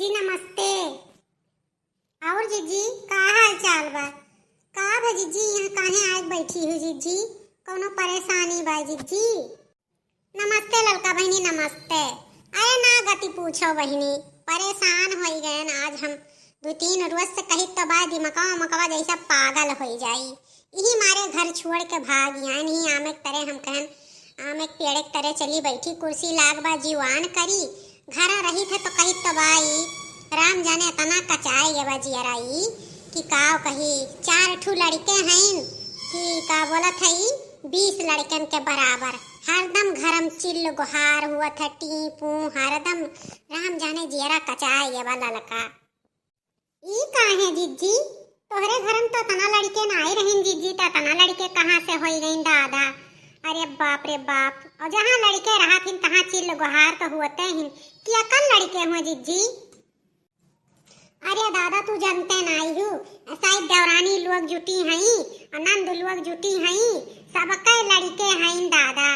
जी नमस्ते। और जीजी का हाल चाल बा? का बा जीजी यहाँ काहे आए बैठी हुई जीजी? कोनो परेशानी बा जीजी? नमस्ते ललका बहनी नमस्ते। अरे ना गति पूछो बहनी, परेशान हो गए न आज हम 2-3 रोज से कही तो बा दिमकवा मकवा जैसा पागल हो जाई। यही मारे घर छोड़ के भाग यहाँ नहीं आमे करे हम कहन आमे पेड़ के तरह चली बैठी कुर्सी लाग बा जीवान करी घरा रही थे तो कही तो बाई राम जाने तना कचाए ये बजियराई कि का कही 4 ठू लड़के हैं कि का बोलत है 20 लड़कन के बराबर हरदम घरम चिल्ल गुहार हुआ था टीपू हरदम राम जाने जियरा कचाए ये वाला लड़का ई काहे जीजी तोहरे घरम तो तना लड़के ना आई रहीन जीजी ता तना लड़के कहाँ से होई गईन दादा? अरे बाप रे बाप, और जहाँ लड़के रहा फिर तहाँ चिल्ल गुहार तो होते हैं कि अकल लड़के हुए जीजी? अरे दादा तू जानते नहीं हूँ शायद देवरानी लोग जुटी हैं आनंद लोग जुटी हैं सबके लड़के हैं दादा।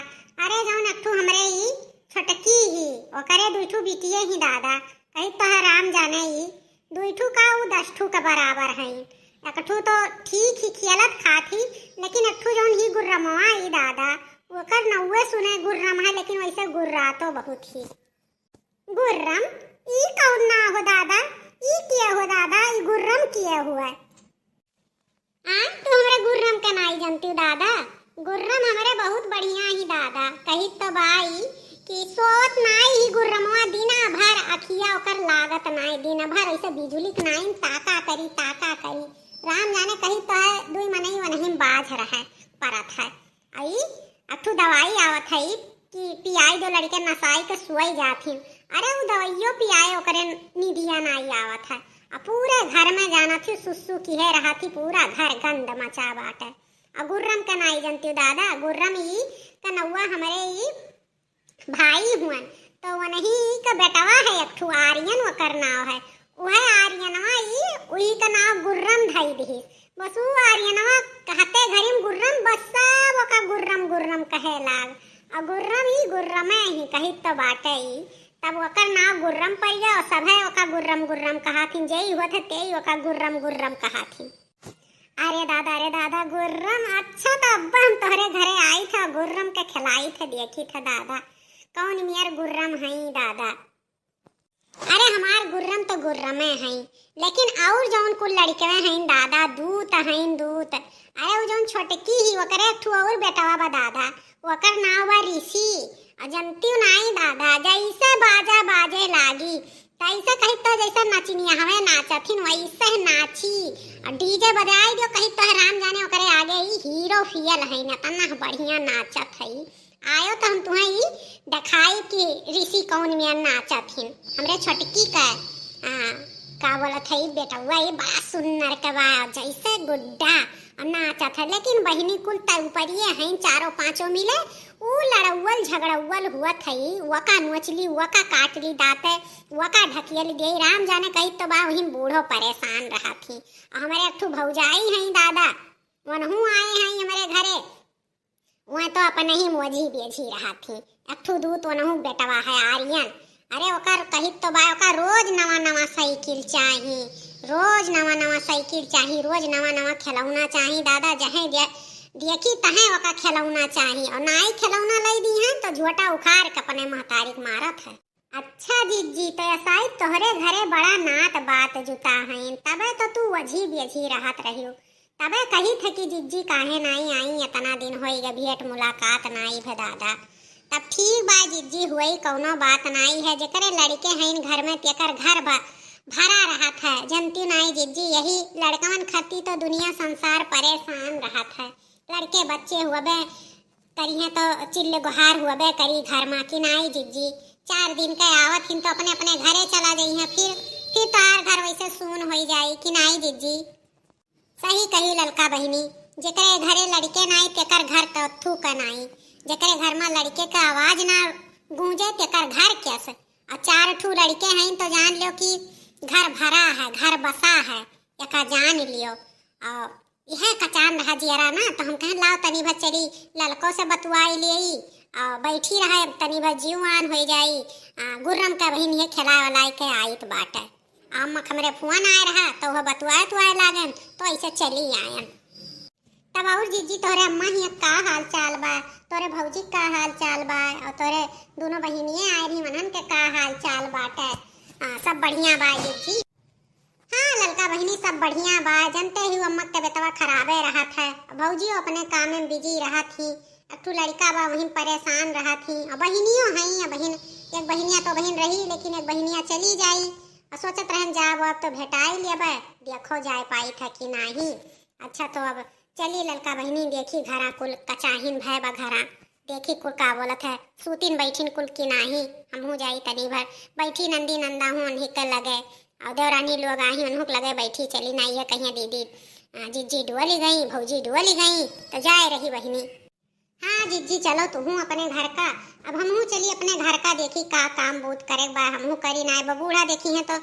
अरे जाऊन अठू हमरे ही छोटकी ही ओकरे 2 ठू बिटिए ही दादा कहीं तो राम जाने ही 2 ठू का वो 10 ठू के बराबर हैं। एक ठू तो ठीक ही खियालत खाती लेकिन एक ठू जौन ही गुर्रमवा ही दादा ओकर नौवे सुने गुर्रम है लेकिन वैसे गुर्रा तो बहुत ही गुर्रम ई कौन ना हो दादा? ई किया हो दादा? ई गुर्रम किया हुआ है तू हमरे गुर्रम का नहीं जानती दादा? गुर्रम हमारे बहुत बढ़िया ही दादा कही तो बाई कि सोत नाई ही गुर्रमवा दिना भर अखिया ओकर लागत नाई दिन भर ऐसे बिजुली के नाई ताका करी राम जाने कही तो है 2 मनई वनही बाज रहा परत है आई अठू दवाई आवत है कि पियाई 2 लड़के नसाई के सोई जाती। अरे वो दवाइयों पियाए ओकरे निदिया नहीं आवत है पूरे घर में जाना थी सुसु की है रहा थी पूरा घर गंद मचा बाटे। गुर्रम का नहीं जानती दादा गुर्रम ही का नौवा हमारे ही भाई हुआ तो वो नहीं का बेटवा है एक ठू आर्यन ओकर नाव है वह आर्यनवा ही वही का नाम गुर्रम धई दी बस वो आर्यनवा कहते घरी में गुर्रम बस सब ओका गुर्रम गुर्रम कहे लाग और गुर्रम ही गुर्रमे ही कही तो बाटे ही तब ओकर नाम गुर्रम पड़ गया और सब है ओका गुर्रम गुर्रम कहा थी जई हुआ थे ते ओका गुर्रम गुर्रम कहा थी। अरे दादा गुर्रम अच्छा तो अब्बा हम तोहरे घरे आई था गुर्रम के खिलाई थे देखी थे दादा कौन मेर गुर्रम है दादा? अरे हमार गुर्रम तो गुर्रमे हैं लेकिन और जौन कुल लड़के हैं दादा दूत हैं दूत। अरे वो जौन छोटकी ही ओकरे एक ठू और बेटवा बा दादा ओकर नाम बा ऋषि जनती नहीं दादा जैसे बाजा बाजे लागी तैसे कही तो जैसे नचनिया हमें नाचथिन वैसे नाची और डीजे बजाई दियो कही तो राम जाने ओकरे आगे ही हीरो फियल है न तना बढ़िया नाचत है आयो तो हम तुम्हें ही दिखाई कि ऋषि कौन में नाचथिन हमरे छोटकी का बोलत है बेटा वही बड़ा सुंदर के बा जैसे गुड्डा नाचत है लेकिन बहिनी कुल ऊपरिए हैं 4-5 मिले ऊ लड़ौल झगड़ौल हुआ थई वका नोचली वका काटली दाते वका ढकियल गई राम जाने कही तो बा वही बूढ़ो परेशान रहा थी। हमारे एक ठू भौजाई हैं दादा वनहू आए हैं हमारे घरे वह तो अपने ही मोजी बेची रहा थी एक ठू दूत वनहू बेटवा है आर्यन। अरे ओकर कही तो बा ओकर रोज नवा साइकिल चाहिए रोज नवा साइकिल चाहिए रोज नवा खिलौना चाहिए दादा जहे देखी तहे ओका खिलौना चाहिए और नाई खिलौना लाई दी है तो झोटा उखाड़ के अपने महतारी मारत है। अच्छा जीजी तो ऐसा तोहरे घरे बड़ा नात बात जुटा है तबे तो तू वजी बेजी रहत रही तबे कही थे कि जीजी काहे नहीं आई इतना दिन होई गे भेंट मुलाकात नहीं है दादा। तब ठीक बा जीजी हुई कौनो बात नहीं है जेकरे लड़के हैं घर में तेकर घर भरा रहा था जनती नहीं जीजी यही लड़कवन खती तो दुनिया संसार परेशान रहा था लड़के बच्चे हुए करिए तो चिल्ले गुहार हुए करी घर में कि नहीं जीजी 4 दिन के आवत हिन तो अपने अपने घरे चला गई है फिर तार घर वैसे सुन हो जाई कि नहीं जीजी? सही कही ललका बहिनी जेकरे घरे लड़के नहीं तेकर घर कथू का नहीं जेकरे घर में लड़के का आवाज ना गूंजे तेकर घर कैसे और 4 ठू लड़के हैं तो जान लो कि घर भरा है घर बसा है एका जान लियो और यह कचान रहा जियरा ना तो हम कहें लाओ तनी भर चली ललकों से बतुआई ले और बैठी रहे तनी भर जीवान हो जाई। गुर्रम का बहिन ये खिला वाला के आई तो बाटे आमक हमरे फोन आए रहा तो वह बतुआए तो आए लागन तो ऐसे चली आयन। तब और जीजी तोरे अम्मा ही का हाल चाल बा, तोरे भौजी का हाल चाल बा और तोरे दोनों बहिनिये आए रही मनन के का हाल चाल बाटे। सब बढ़िया बा जीजी। हाँ ललका बहिनी सब बढ़िया बा। जानते ही अम्मा के बेटवा खराबे रहा था, भौजी अपने काम में बिजी रहा थी। अट्ठू लड़का बा वहीं परेशान रहा थी और बहिनियों हैं बहिन एक बहिनिया तो बहिन रही लेकिन एक बहिनिया चली जाई और सोचत रहन जाब अब तो भेटाई लेबे देखो जाए पाई था कि नहीं। अच्छा तो अब चली ललका बहिनी देखी घरा कुल कचाहिन भय बा घरा देखी कुल का बोलत है सूतिन बैठिन कुल की नाही। हमहू जाई तनी भर बैठी नंदी नंदा हूँ उन्हीं लगे और देवरानी लोग आई उन्होंने लगे बैठी चली नहीं है कहीं दीदी जीजी डुअली गई भौजी डुअली गई तो जाए रही बहिनी। हाँ जीजी चलो तू हूँ अपने घर का अब हमहू चली अपने घर का देखी का काम बूत करे बा हमहू करी ना बबूढ़ा देखी है तो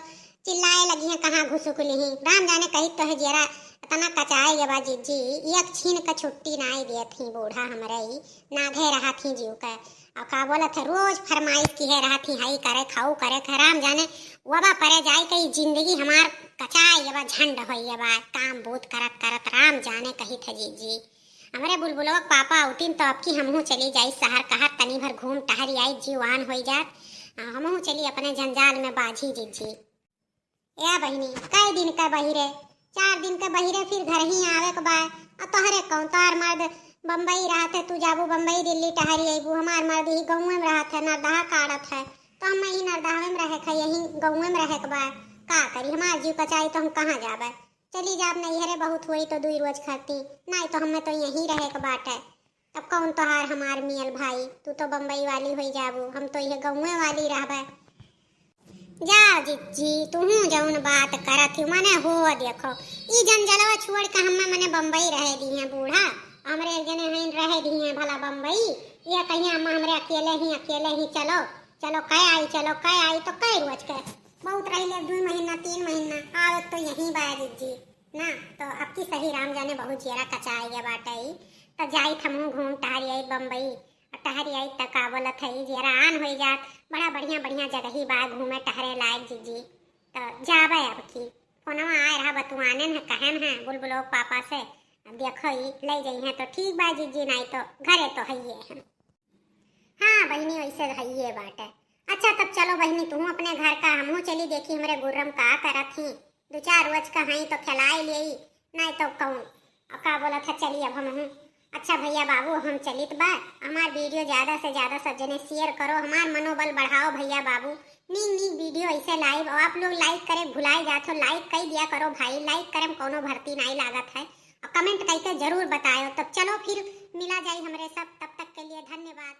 चिल्लाए लगी है कहाँ घुसुकली ही राम जाने कही तो है जरा तना कचाए गवा जीजी एक छीन का छुट्टी ना दिए थी बूढ़ा हमारे ही ना घे रहा थी जीव का और का बोला था रोज फरमाइश की है रहा थी हई करे खाऊ करे खराम जाने वबा परे जाए कही जिंदगी हमार कचाए गवा झंड हो गवा काम बूत करत करत राम जाने कही था जीजी। हमारे बुलबुलवा पापा उठिन तो अब की हमहू चली जाई शहर कहा तनी भर घूम टहरी आई जीवान हो जात हमहू चली अपने जंजाल में बाझी जीजी। या बहिनी कई दिन का बहिरे 4 दिन के बहिरे फिर घर ही आवे के बा और तोहरे कौन तोहर मर्द बम्बई रहते तू जाबू बम्बई दिल्ली टहरी अबू हमार मर्द ही गाँव में रहते नरदहा काटत है तो हम ही नरदहा में रहे खे यही गाँव में रहे के बा का करी हमार जीव कचाई तो हम कहाँ जाबे चली जाब नैहरे बहुत हुई तो 2 रोज खाती नहीं तो हमें तो यहीं रहे के बाटे। अब कौन तोहार हमार मियल भाई तू तो बम्बई वाली हो जाबू हम तो यह गाँव वाली रहबे। जा जीजी तू जौन बात करत ही मने हो देखो ई जंजलवा छोड़ के हमें मने बम्बई रह दी है बूढ़ा हमरे एक जने हैं रह दी है भला बम्बई ये कहीं अम्मा हमरे अकेले ही चलो चलो कह आई तो कई रोज के बहुत रही ले 2 महीना 3 महीना आवे तो यहीं बा जीजी ना तो अब की सही राम जाने बहुत जरा कचाए गया बाटे तो जाई थमू घूम टहरी आई बम्बई टहरी आई तक आवलत है जरा आन हो जात बड़ा बढ़िया जगह ही बा घूमे टहरे लायक जीजी तो जाबे अब की फोनवा आए रहा बतुआने है कहन है बुलबुलो पापा से देखो ले जाई है तो ठीक बा जीजी नहीं तो घरे तो हइये है। हाँ बहनी वैसे हइये बाटे। अच्छा तब चलो बहनी तू अपने घर का हमहू चली देखी हमारे गुर्रम का करत थी 2-4 रोज का हई तो खिलाई ले नहीं तो कौन का बोला था चली अब हमहू। अच्छा भैया बाबू हम चलित बा हमार वीडियो ज़्यादा से ज़्यादा सब जने शेयर करो हमार मनोबल बढ़ाओ भैया बाबू नीक वीडियो ऐसे लाइव और आप लोग लाइक करे भुलाए जात हो लाइक कर दिया करो भाई लाइक करे कोनो भर्ती नहीं लागत है और कमेंट करके जरूर बताओ। तब चलो फिर मिला जाए हमारे सब तब तक के लिए धन्यवाद।